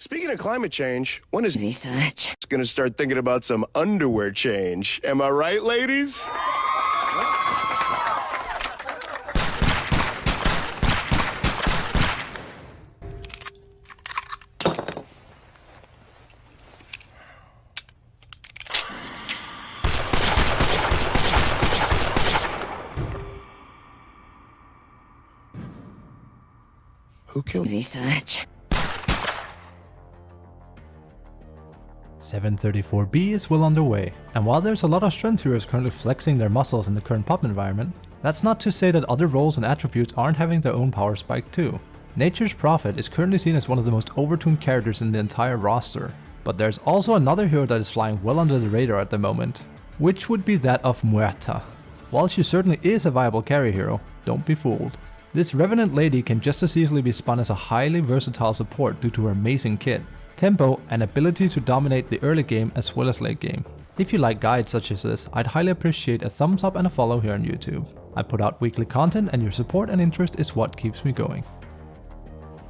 Speaking of climate change, when is Research gonna start thinking about some underwear change? Am I right, ladies? Who killed research 734B is well underway, and while there's a lot of strength heroes currently flexing their muscles in the current pop environment, that's not to say that other roles and attributes aren't having their own power spike too. Nature's Prophet is currently seen as one of the most overtuned characters in the entire roster, but there's also another hero that is flying well under the radar at the moment, which would be that of MUERTA. While she certainly is a viable carry hero, don't be fooled. This Revenant lady can just as easily be spun as a highly versatile support due to her amazing kit, tempo, and ability to dominate the early game as well as late game. If you like guides such as this, I'd highly appreciate a thumbs up and a follow here on YouTube. I put out weekly content and your support and interest is what keeps me going.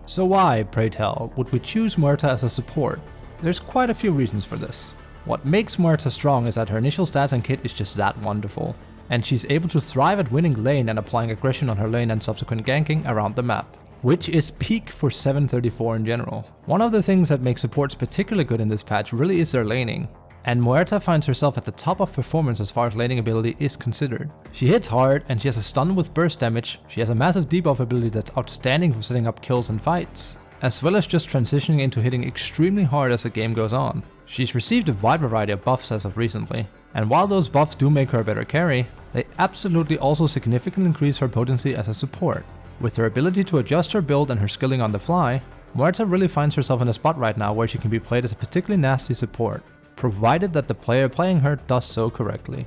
So why, pray tell, would we choose MUERTA as a support? There's quite a few reasons for this. What makes MUERTA strong is that her initial stats and kit is just that wonderful, and she's able to thrive at winning lane and applying aggression on her lane and subsequent ganking around the map, which is peak for 734 in general. One of the things that makes supports particularly good in this patch really is their laning, and MUERTA finds herself at the top of performance as far as laning ability is considered. She hits hard and she has a stun with burst damage, she has a massive debuff ability that's outstanding for setting up kills and fights, as well as just transitioning into hitting extremely hard as the game goes on. She's received a wide variety of buffs as of recently, and while those buffs do make her a better carry, they absolutely also significantly increase her potency as a support. With her ability to adjust her build and her skilling on the fly, MUERTA really finds herself in a spot right now where she can be played as a particularly nasty support, provided that the player playing her does so correctly.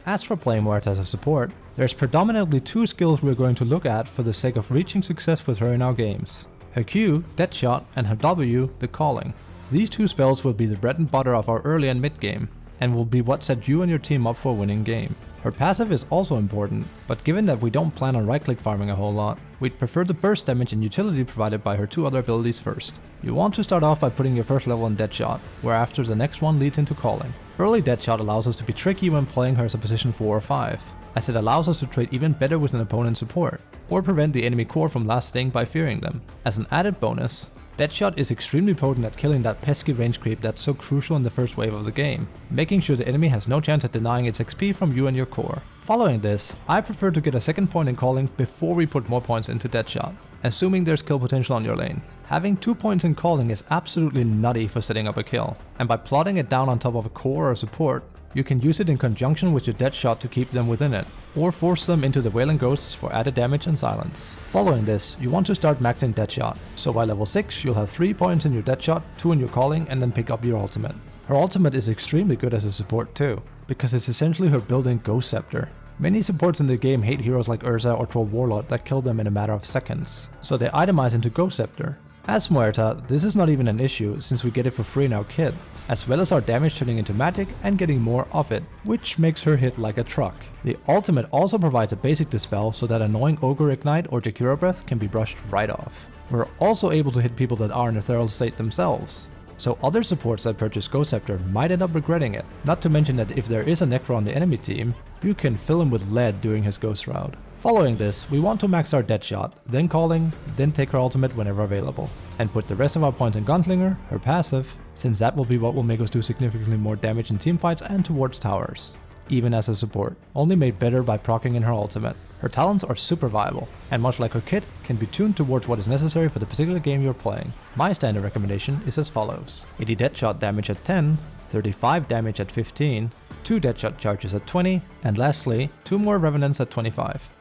As for playing MUERTA as a support, there's predominantly two skills we're going to look at for the sake of reaching success with her in our games. Her Q, Deadshot, and her W, the Calling. These two spells will be the bread and butter of our early and mid game, and will be what set you and your team up for a winning game. Her passive is also important, but given that we don't plan on right-click farming a whole lot, we'd prefer the burst damage and utility provided by her two other abilities first. You want to start off by putting your first level in Deadshot, whereafter the next one leads into Calling. Early Deadshot allows us to be tricky when playing her as a position 4 or 5, as it allows us to trade even better with an opponent's support, or prevent the enemy core from last staying by fearing them. As an added bonus, Deadshot is extremely potent at killing that pesky range creep that's so crucial in the first wave of the game, making sure the enemy has no chance at denying its XP from you and your core. Following this, I prefer to get a second point in Calling before we put more points into Deadshot, assuming there's kill potential on your lane. Having 2 points in Calling is absolutely nutty for setting up a kill, and by plotting it down on top of a core or support, you can use it in conjunction with your Deadshot to keep them within it, or force them into the Wailing Ghosts for added damage and silence. Following this, you want to start maxing Deadshot, so by level 6 you'll have 3 points in your Deadshot, 2 in your Calling, and then pick up your ultimate. Her ultimate is extremely good as a support too, because it's essentially her built-in Ghost Scepter. Many supports in the game hate heroes like Urza or Troll Warlord that kill them in a matter of seconds, so they itemize into Ghost Scepter. As MUERTA, this is not even an issue since we get it for free in our kit, as well as our damage turning into magic and getting more of it, which makes her hit like a truck. The ultimate also provides a basic dispel so that annoying Ogre Ignite or Jakira Breath can be brushed right off. We're also able to hit people that are in a feral state themselves, so other supports that purchase Ghost Scepter might end up regretting it, not to mention that if there is a Necro on the enemy team, you can fill him with lead during his Ghost Route. Following this, we want to max our Deadshot, then Calling, then take her ultimate whenever available, and put the rest of our points in Gunslinger, her passive, since that will be what will make us do significantly more damage in teamfights and towards towers, even as a support, only made better by proccing in her ultimate. Her talents are super viable, and much like her kit, can be tuned towards what is necessary for the particular game you're playing. My standard recommendation is as follows: 80 Deadshot damage at 10, 35 damage at 15, 2 Deadshot charges at 20, and lastly, 2 more Revenants at 25.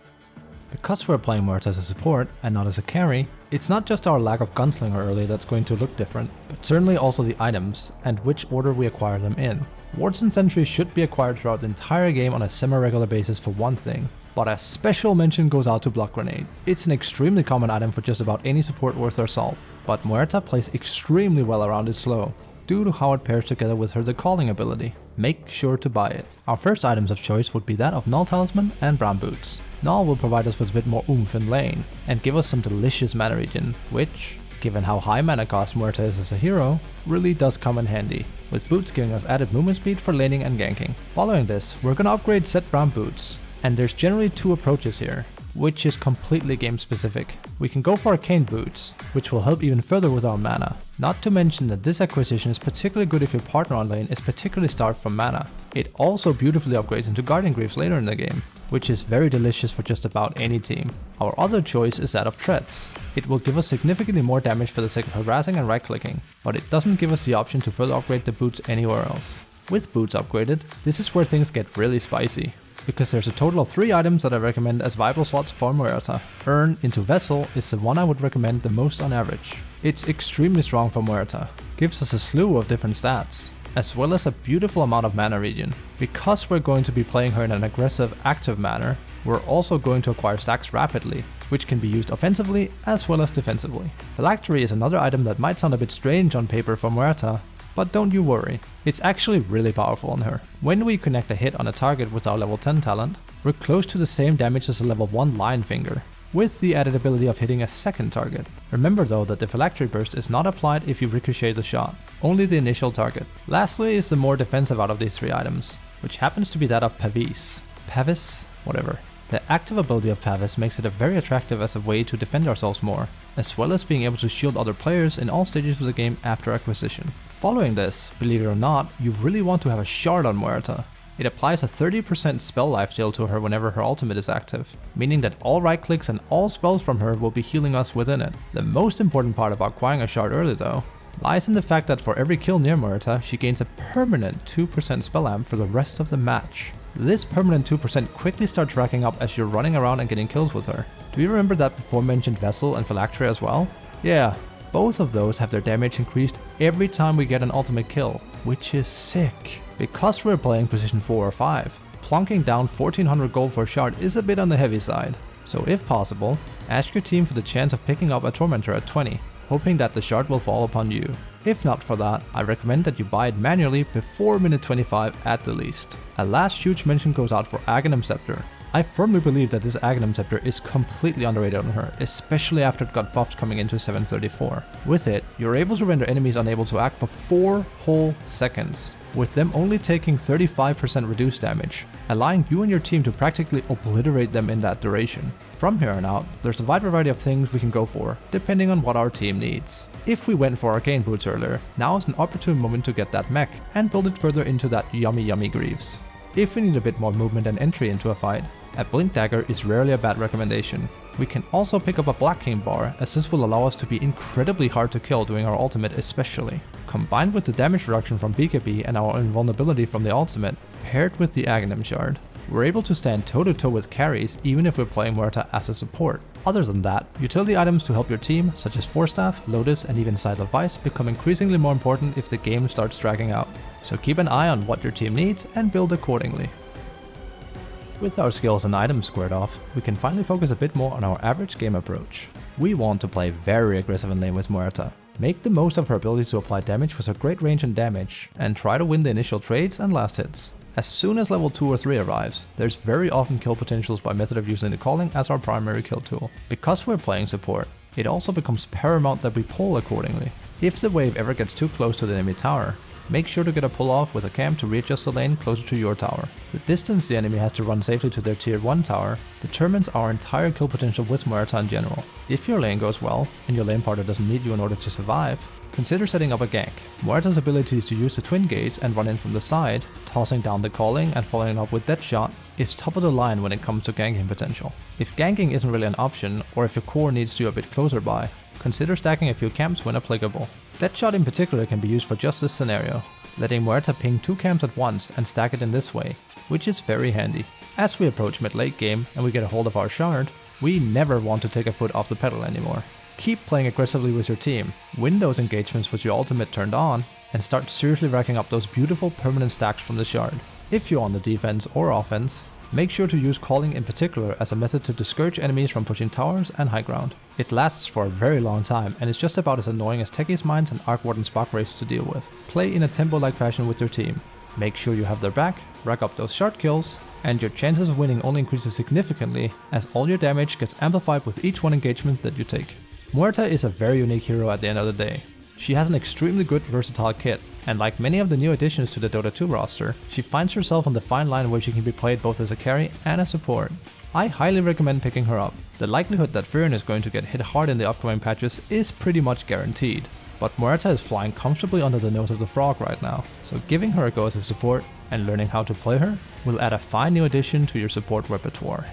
Because we're playing MUERTA as a support and not as a carry, it's not just our lack of Gunslinger early that's going to look different, but certainly also the items and which order we acquire them in. Wards and Sentries should be acquired throughout the entire game on a semi-regular basis for one thing, but a special mention goes out to Block Grenade. It's an extremely common item for just about any support worth their salt, but MUERTA plays extremely well around its slow, due to how it pairs together with her the Calling ability. Make sure to buy it. Our first items of choice would be that of Null Talisman and Brown Boots. Null will provide us with a bit more oomph in lane, and give us some delicious mana regen, which, given how high mana cost MUERTA is as a hero, really does come in handy, with boots giving us added movement speed for laning and ganking. Following this, we're gonna upgrade set brown boots, and there's generally two approaches here, which is completely game specific. We can go for arcane boots, which will help even further with our mana. Not to mention that this acquisition is particularly good if your partner on lane is particularly starved from mana. It also beautifully upgrades into Guardian Greaves later in the game, which is very delicious for just about any team. Our other choice is that of treads. It will give us significantly more damage for the sake of harassing and right clicking, but it doesn't give us the option to further upgrade the boots anywhere else. With boots upgraded, this is where things get really spicy, because there's a total of 3 items that I recommend as viable slots for MUERTA. Urn into Vessel is the one I would recommend the most on average. It's extremely strong for MUERTA, gives us a slew of different stats, as well as a beautiful amount of mana regen. Because we're going to be playing her in an aggressive, active manner, we're also going to acquire stacks rapidly, which can be used offensively as well as defensively. Phylactery is another item that might sound a bit strange on paper for MUERTA, but don't you worry, it's actually really powerful on her. When we connect a hit on a target with our level 10 talent, we're close to the same damage as a level 1 Lion Finger, with the added ability of hitting a second target. Remember though that the Phylactery Burst is not applied if you ricochet the shot, only the initial target. Lastly is the more defensive out of these 3 items, which happens to be that of Pavis. Pavis? Whatever. The active ability of Pavis makes it very attractive as a way to defend ourselves more, as well as being able to shield other players in all stages of the game after acquisition. Following this, believe it or not, you really want to have a shard on MUERTA. It applies a 30% spell lifesteal to her whenever her ultimate is active, meaning that all right clicks and all spells from her will be healing us within it. The most important part about acquiring a shard early though, lies in the fact that for every kill near MUERTA, she gains a permanent 2% spell amp for the rest of the match. This permanent 2% quickly starts racking up as you're running around and getting kills with her. Do you remember that before mentioned Vessel and Phylactery as well? Yeah, both of those have their damage increased every time we get an ultimate kill, which is sick. Because we're playing position 4 or 5, plonking down 1400 gold for a shard is a bit on the heavy side. So if possible, ask your team for the chance of picking up a Tormentor at 20, hoping that the shard will fall upon you. If not for that, I recommend that you buy it manually before minute 25 at the least. A last huge mention goes out for Aghanim Scepter. I firmly believe that this Aghanim Scepter is completely underrated on her, especially after it got buffed coming into 734. With it, you're able to render enemies unable to act for 4 whole seconds, with them only taking 35% reduced damage, allowing you and your team to practically obliterate them in that duration. From here on out, there's a wide variety of things we can go for, depending on what our team needs. If we went for Arcane Boots earlier, now is an opportune moment to get that mech and build it further into that yummy Greaves. If we need a bit more movement and entry into a fight, a Blink Dagger is rarely a bad recommendation. We can also pick up a Black King Bar, as this will allow us to be incredibly hard to kill during our ultimate especially. Combined with the damage reduction from BKB and our invulnerability from the ultimate, paired with the Aghanim Shard, we're able to stand toe to toe with carries even if we're playing MUERTA as a support. Other than that, utility items to help your team, such as Force Staff, Lotus and even Scythe of Vice, become increasingly more important if the game starts dragging out. So keep an eye on what your team needs and build accordingly. With our skills and items squared off, we can finally focus a bit more on our average game approach. We want to play very aggressive in lane with MUERTA, make the most of her ability to apply damage with her great range and damage, and try to win the initial trades and last hits. As soon as level 2 or 3 arrives, there's very often kill potentials by method of using the calling as our primary kill tool. Because we're playing support, it also becomes paramount that we pull accordingly. If the wave ever gets too close to the enemy tower, make sure to get a pull off with a camp to readjust the lane closer to your tower. The distance the enemy has to run safely to their tier 1 tower determines our entire kill potential with MUERTA in general. If your lane goes well, and your lane partner doesn't need you in order to survive, consider setting up a gank. MUERTA's ability to use the twin gates and run in from the side, tossing down the calling and following up with Deadshot, is top of the line when it comes to ganking potential. If ganking isn't really an option, or if your core needs you a bit closer by, consider stacking a few camps when applicable. Deadshot in particular can be used for just this scenario, letting MUERTA ping 2 camps at once and stack it in this way, which is very handy. As we approach mid-late game and we get a hold of our shard, we never want to take a foot off the pedal anymore. Keep playing aggressively with your team, win those engagements with your ultimate turned on, and start seriously racking up those beautiful permanent stacks from the shard. If you're on the defense or offense, make sure to use calling in particular as a method to discourage enemies from pushing towers and high ground. It lasts for a very long time and is just about as annoying as Techie's Mines and Arc Warden Spark Wraiths to deal with. Play in a tempo-like fashion with your team. Make sure you have their back, rack up those shard kills, and your chances of winning only increases significantly as all your damage gets amplified with each one engagement that you take. MUERTA is a very unique hero at the end of the day. She has an extremely good versatile kit, and like many of the new additions to the Dota 2 roster, she finds herself on the fine line where she can be played both as a carry and a support. I highly recommend picking her up. The likelihood that Furion is going to get hit hard in the upcoming patches is pretty much guaranteed, but MUERTA is flying comfortably under the nose of the frog right now, so giving her a go as a support and learning how to play her will add a fine new addition to your support repertoire.